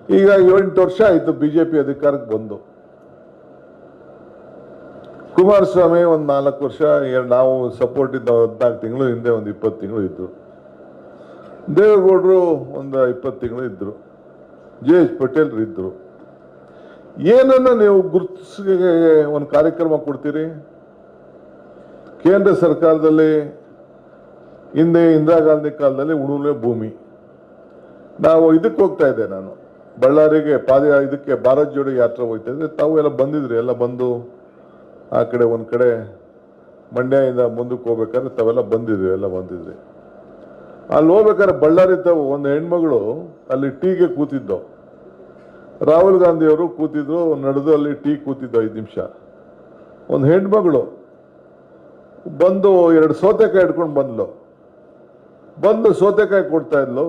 ಈಗ 8 ವರ್ಷ ಆಯಿತು ಬಿಜೆಪಿ ಅಧಿಕಾರಕ್ಕೆ ಬಂದು. ಕುಮಾರಸ್ವಾಮಿ ಒಂದು 4 ವರ್ಷ, ನಾವು ಸಪೋರ್ಟ್ ಇದ್ದ 14 ತಿಂಗಳು ಹಿಂದೆ ಒಂದು 20 ತಿಂಗಳು ಇದ್ರು. ದೇವೇಗೌಡರು ಒಂದು 20 ತಿಂಗಳು ಇದ್ರು. JH ಪಟೇಲ್ ಇದ್ರು. ಏನನ್ನ ನೀವು ಗುರುತಿಸಿ ಒಂದು ಕಾರ್ಯಕ್ರಮ ಕೊಡ್ತೀರಿ? ಕೇಂದ್ರ ಸರ್ಕಾರದಲ್ಲಿ ಹಿಂದೆ ಇಂದಿರಾ ಗಾಂಧಿ ಕಾಲದಲ್ಲಿ ಉಳುಮೆ ಭೂಮಿ, ನಾವು ಇದಕ್ಕೆ ಹೋಗ್ತಾ ಇದ್ದೆ, ನಾನು ಬಳ್ಳಾರಿಗೆ ಇದಕ್ಕೆ ಭಾರತ್ ಜೋಡಿ ಯಾತ್ರೆ ಹೋಗ್ತಾ ಇದ್ದೆ. ತಾವು ಎಲ್ಲ ಬಂದಿದ್ರಿ, ಎಲ್ಲ ಬಂದು ಆ ಕಡೆ ಒಂದು ಕಡೆ ಮಂಡ್ಯದಿಂದ ಮುಂದಕ್ಕೆ ಹೋಗ್ಬೇಕಾದ್ರೆ ತಾವೆಲ್ಲ ಬಂದಿದ್ವಿ, ಎಲ್ಲ ಬಂದಿದ್ರಿ. ಅಲ್ಲಿ ಹೋಗ್ಬೇಕಾದ್ರೆ ಬಳ್ಳಾರಿ ತಾವು ಒಂದು ಹೆಣ್ಮಗಳು ಅಲ್ಲಿ ಟೀಗೆ ಕೂತಿದ್ದವು. ರಾಹುಲ್ ಗಾಂಧಿ ಅವರು ಕೂತಿದ್ರು, ನಡೆದು ಅಲ್ಲಿ ಟೀ ಕೂತಿದ್ದು 5 ನಿಮಿಷ. ಒಂದು ಹೆಣ್ಮಗಳು ಬಂದು 2 ಸೌತೆಕಾಯಿ ಇಟ್ಕೊಂಡು ಬಂದು ಸೌತೆಕಾಯಿ ಕೊಡ್ತಾ ಇದ್ಲು.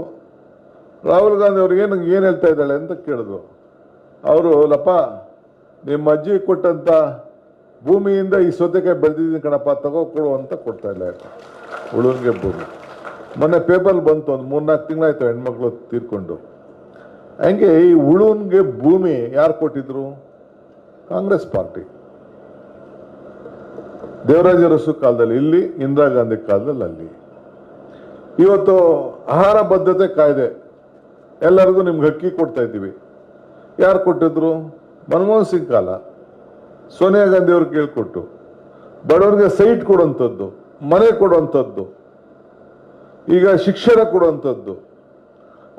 ರಾಹುಲ್ ಗಾಂಧಿ ಅವ್ರಿಗೆ ಏನು ಹೇಳ್ತಾ ಇದ್ದಾಳೆ ಅಂತ ಕೇಳಿದ್ರು. ಅವರು, ಲಪ್ಪ ನಿಮ್ಮ ಅಜ್ಜಿ ಕೊಟ್ಟಂತ ಭೂಮಿಯಿಂದ ಈ ಸೌತೆಕಾಯಿ ಬೆಳೆದಿದ್ದೀನಿ ಕಣಪ್ಪ, ತಗೋಕೊಡು ಅಂತ ಕೊಡ್ತಾ ಇಲ್ಲ. ಉಳುವಿಗೆ ಭೂಮಿ ಮೊನ್ನೆ ಪೇಪರ್ ಬಂತು, ಒಂದು 3-4 ತಿಂಗಳಾಯ್ತು ಹೆಣ್ಮಕ್ಳು ತೀರ್ಕೊಂಡು. ಹಂಗೆ ಈ ಉಳುವಿಗೆ ಭೂಮಿ ಯಾರು ಕೊಟ್ಟಿದ್ರು? ಕಾಂಗ್ರೆಸ್ ಪಾರ್ಟಿ. ದೇವರಾಜ ಅರಸು ಕಾಲದಲ್ಲಿ ಇಲ್ಲಿ, ಇಂದಿರಾ ಗಾಂಧಿ ಕಾಲದಲ್ಲಿ ಅಲ್ಲಿ. ಇವತ್ತು ಆಹಾರ ಬದ್ಧತೆ ಕಾಯ್ದೆ, ಎಲ್ಲರಿಗೂ ನಿಮ್ಗೆ ಅಕ್ಕಿ ಕೊಡ್ತಾ ಇದ್ದೀವಿ. ಯಾರು ಕೊಟ್ಟಿದ್ರು? ಮನಮೋಹನ್ ಸಿಂಗ್ ಕಾಲ, ಸೋನಿಯಾ ಗಾಂಧಿ ಅವ್ರು ಕೇಳ್ಕೊಟ್ಟು ಬಡವರಿಗೆ ಸೈಟ್ ಕೊಡುವಂಥದ್ದು, ಮನೆ ಕೊಡುವಂಥದ್ದು, ಈಗ ಶಿಕ್ಷಣ ಕೊಡುವಂಥದ್ದು.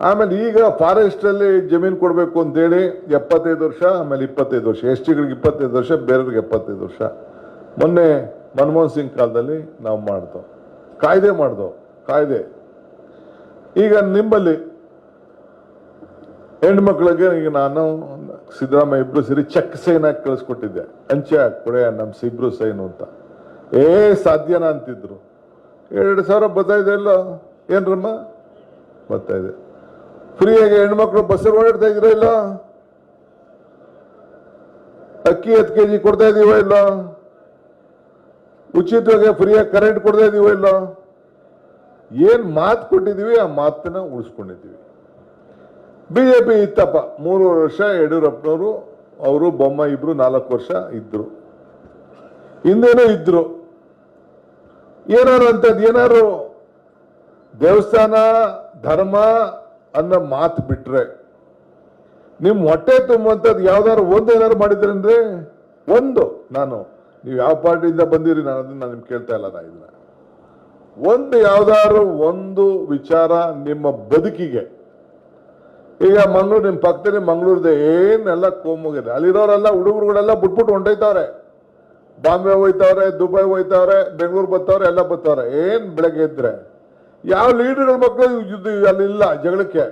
ಆಮೇಲೆ ಈಗ ಫಾರೆಸ್ಟಲ್ಲಿ ಜಮೀನು ಕೊಡಬೇಕು ಅಂತೇಳಿ 75 ವರ್ಷ, ಆಮೇಲೆ 25 ವರ್ಷ, ಎಸ್ಟಿಗಳಿಗೆ 25 ವರ್ಷ, ಬೇರೆಯವ್ರಿಗೆ 75 ವರ್ಷ. ಮೊನ್ನೆ ಮನಮೋಹನ್ ಸಿಂಗ್ ಕಾಲದಲ್ಲಿ ನಾವು ಮಾಡ್ದೋ ಕಾಯ್ದೆ. ಈಗ ನಿಮ್ಮಲ್ಲಿ ಹೆಣ್ಮಕ್ಳಿಗೆ ಈಗ ನಾನು ಸಿದ್ದರಾಮಯ್ಯ ಇಬ್ರು ಸೇರಿ ಚೆಕ್ ಸೈನ್ ಹಾಕಿ ಕಳಿಸ್ಕೊಟ್ಟಿದ್ದೆ, ಅಂಚೆ ಹಾಕೊಡೆ ನಮ್ಮ ಇಬ್ರು ಸೈನು ಅಂತ. ಸಾಧ್ಯನಾ ಅಂತಿದ್ರು. 2,000 ಬರ್ತಾ ಇದೆ ಇಲ್ಲ? ಏನ್ರಮ್ಮ ಬರ್ತಾ ಇದೆ. ಫ್ರೀಯಾಗಿ ಹೆಣ್ಮಕ್ಳು ಬಸ್ಸಲ್ಲಿ ಓಡಾಡ್ತಾ ಇದ್ರ ಇಲ್ಲ? ಅಕ್ಕಿ 10 kg ಕೊಡ್ತಾ ಇದೀವ ಇಲ್ಲ? ಉಚಿತವಾಗಿ ಫ್ರೀಯಾಗಿ ಕರೆಂಟ್ ಕೊಡ್ತಾ ಇದೀವ ಇಲ್ಲ? ಏನ್ ಮಾತು ಕೊಟ್ಟಿದೀವಿ ಆ ಮಾತನ್ನ ಉಳಿಸ್ಕೊಂಡಿದ್ದೀವಿ. ಬಿಜೆಪಿ ಇತ್ತಪ್ಪ 3 ವರ್ಷ, ಯಡಿಯೂರಪ್ಪನವರು ಅವರು ಬೊಮ್ಮ ಇಬ್ರು 4 ವರ್ಷ ಇದ್ರು, ಹಿಂದೇನೂ ಇದ್ರು. ಏನಾರು ದೇವಸ್ಥಾನ ಧರ್ಮ ಅನ್ನೋ ಮಾತು ಬಿಟ್ರೆ ನಿಮ್ ಹೊಟ್ಟೆ ತುಂಬುವಂಥದ್ದು ಯಾವ್ದಾದ್ರು ಏನಾರು ಮಾಡಿದ್ರಂದ್ರೆ ನೀವು ಯಾವ ಪಾರ್ಟಿಯಿಂದ ಬಂದಿರಿ, ನಾನು ಅದನ್ನ ನಿಮ್ಗೆ ಕೇಳ್ತಾ ಇಲ್ಲ. ಇದನ್ನ ಯಾವ್ದಾದ್ರು ಒಂದು ವಿಚಾರ ನಿಮ್ಮ ಬದುಕಿಗೆ, ಈಗ ಮಂಗಳೂರು ನಿಮ್ಮ ಪಕ್ಕದಲ್ಲಿ ಮಂಗಳೂರದೆ ಏನೆಲ್ಲ ಕೋಮುಗಿದೆ, ಅಲ್ಲಿರೋರೆಲ್ಲ ಹುಡುಗರುಗಳೆಲ್ಲ ಬಿಟ್ಬಿಟ್ಟು ಹೊಂಟೈತಾವ್ರೆ, ಬಾಂಬೆ ಹೋಯ್ತವ್ರೆ, ದುಬೈ ಹೋಯ್ತವ್ರೆ, ಬೆಂಗಳೂರು ಬರ್ತಾವ್ರೆ, ಎಲ್ಲ ಬರ್ತಾವ್ರೆ. ಬೆಳಗ್ಗೆ ಇದ್ರೆ ಯಾವ ಲೀಡರ್ಗಳ ಮಕ್ಕಳು ಅಲ್ಲಿಲ್ಲ ಜಗಳಕ್ಕೆ.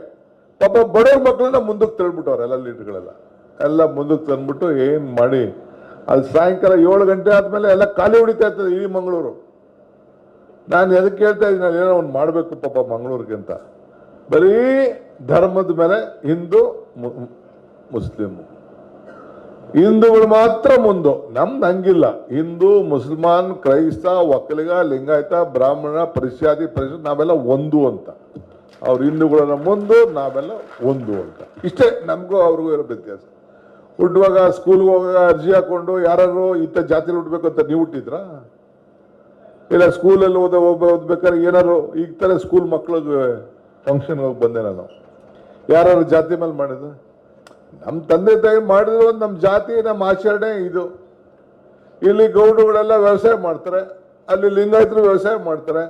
ಪಾಪ ಬಡವ್ರ ಮಕ್ಕಳನ್ನ ಮುಂದಕ್ಕೆ ತಳ್ಬಿಟ್ಟವ್ರೆ, ಎಲ್ಲ ಲೀಡರ್ಗಳೆಲ್ಲ ಎಲ್ಲ ಮುಂದಕ್ಕೆ ತಂದ್ಬಿಟ್ಟು ಮಾಡಿ ಅದು ಸಾಯಂಕಾಲ 7 ಗಂಟೆ ಆದ್ಮೇಲೆ ಎಲ್ಲ ಖಾಲಿ ಹೊಡಿತಾ ಇರ್ತದೆ ಇಡೀ ಮಂಗಳೂರು. ನಾನು ಎದಕ್ಕೆ ಹೇಳ್ತಾ ಇದ್ದೀನಿ, ನಾನು ಏನೋ ಒಂದು ಮಾಡಬೇಕು ಪಾಪ ಮಂಗಳೂರಿಗೆ ಅಂತ. ಬರೀ ಧರ್ಮದ ಮೇಲೆ ಹಿಂದೂ ಮುಸ್ಲಿಂ, ಹಿಂದೂಗಳು ಮಾತ್ರ ಮುಂದು. ನಮ್ದು ಹಂಗಿಲ್ಲ. ಹಿಂದೂ, ಮುಸಲ್ಮಾನ್, ಕ್ರೈಸ್ತ, ಒಕ್ಕಲಿಗ, ಲಿಂಗಾಯತ, ಬ್ರಾಹ್ಮಣ, ಪರಿಶಾದಿ, ನಾವೆಲ್ಲ ಒಂದು ಅಂತ. ಅವ್ರು ಹಿಂದೂಗಳನ್ನ ಮುಂದು, ನಾವೆಲ್ಲ ಒಂದು ಅಂತ. ಇಷ್ಟೇ ನಮಗೂ ಅವ್ರಿಗೂ ಇರೋ ವ್ಯತ್ಯಾಸ. ಹುಟ್ಟುವಾಗ ಸ್ಕೂಲ್ಗೆ ಹೋಗುವಾಗ ಅರ್ಜಿ ಹಾಕೊಂಡು ಯಾರು ಇಂಥ ಜಾತಿಲಿ ಹುಟ್ಟಬೇಕು ಅಂತ ನೀವು ಹುಟ್ಟಿದ್ರ? ಇಲ್ಲ ಸ್ಕೂಲಲ್ಲಿ ಓದ್ಬೇಕಾದ್ರೆ ಏನಾರು ಈಗ ತರ ಸ್ಕೂಲ್ ಮಕ್ಳಿಗೆ ಫಂಕ್ಷನ್ ಹೋಗಿ ಬಂದೆ ನಾನು, ಯಾರು ಜಾತಿ ಮೇಲೆ ಮಾಡಿದ್ರು? ನಮ್ಮ ತಂದೆ ತಾಯಿ ಮಾಡಿದ್ರು, ನಮ್ಮ ಜಾತಿ, ನಮ್ಮ ಆಚರಣೆ ಇದು. ಇಲ್ಲಿ ಗೌಡರುಗಳೆಲ್ಲ ವ್ಯವಸಾಯ ಮಾಡ್ತಾರೆ, ಅಲ್ಲಿ ಲಿಂಗಾಯತರು ವ್ಯವಸಾಯ ಮಾಡ್ತಾರೆ,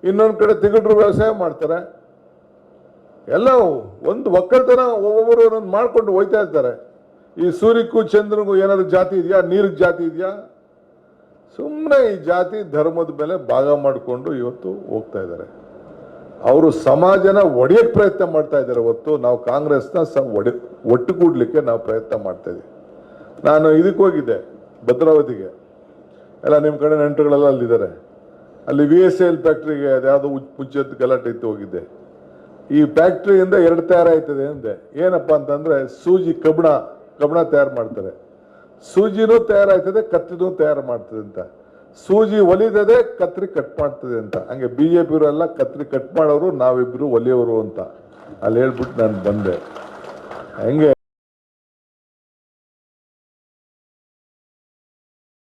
ಇನ್ನೊಂದು ಕಡೆ ತಿಗಟ್ರು ವ್ಯವಸಾಯ ಮಾಡ್ತಾರೆ. ಎಲ್ಲ ಒಂದು ಒಕ್ಕಲ್ತನ ಒಬ್ಬೊಬ್ಬರು ಒಂದೊಂದು ಮಾಡ್ಕೊಂಡು ಹೋಯ್ತಾ ಇರ್ತಾರೆ. ಈ ಸೂರ್ಯಕ್ಕೂ ಚಂದ್ರನಿಗೂ ಏನಾದ್ರು ಜಾತಿ ಇದೆಯಾ? ನೀರಿಗೆ ಜಾತಿ ಇದೆಯಾ? ಸುಮ್ಮನೆ ಈ ಜಾತಿ ಧರ್ಮದ ಮೇಲೆ ಭಾಗ ಮಾಡಿಕೊಂಡು ಇವತ್ತು ಹೋಗ್ತಾ ಇದ್ದಾರೆ. ಅವರು ಸಮಾಜನ ಒಡೆಯಕ್ಕೆ ಪ್ರಯತ್ನ ಮಾಡ್ತಾ ಇದ್ದಾರೆ ಹೊತ್ತು ನಾವು ಕಾಂಗ್ರೆಸ್ನ ಒಟ್ಟುಗೂಡ್ಲಿಕ್ಕೆ ನಾವು ಪ್ರಯತ್ನ ಮಾಡ್ತಾ ಇದೀವಿ. ನಾನು ಇದಕ್ಕೆ ಹೋಗಿದ್ದೆ ಭದ್ರಾವತಿಗೆ, ಎಲ್ಲ ನಿಮ್ಮ ಕಡೆ ನೆಂಟರುಗಳೆಲ್ಲ ಅಲ್ಲಿದ್ದಾರೆ. ಅಲ್ಲಿ VSL ಫ್ಯಾಕ್ಟ್ರಿಗೆ ಅದ್ಯಾವುದೋ ಮುಂಚೆದ್ದು ಗಲಾಟೆ ಇತ್ತು, ಹೋಗಿದ್ದೆ. ಈ ಫ್ಯಾಕ್ಟ್ರಿಯಿಂದ 2 ತಯಾರಾಯ್ತದೆ ಅಂದೆ. ಏನಪ್ಪ ಅಂತಂದ್ರೆ ಸೂಜಿ ಕಬ್ಬಣ ತಯಾರು ಮಾಡ್ತಾರೆ, ಸೂಜಿನೂ ತಯಾರಾಯ್ತದೆ, ಕತ್ರಿನೂ ತಯಾರು ಮಾಡ್ತದೆ ಅಂತ. ಸೂಜಿ ಒಲಿದದೆ, ಕತ್ರಿ ಕಟ್ ಮಾಡ್ತದೆ ಅಂತ. ಹಂಗೆ BJP ಎಲ್ಲ ಕತ್ರಿ ಕಟ್ ಮಾಡೋರು, ನಾವಿಬ್ರು ಒಲಿಯೋರು ಅಂತ ಅಲ್ಲಿ ಹೇಳ್ಬಿಟ್ಟು ನಾನು ಬಂದೆ. ಹೆಂಗೆ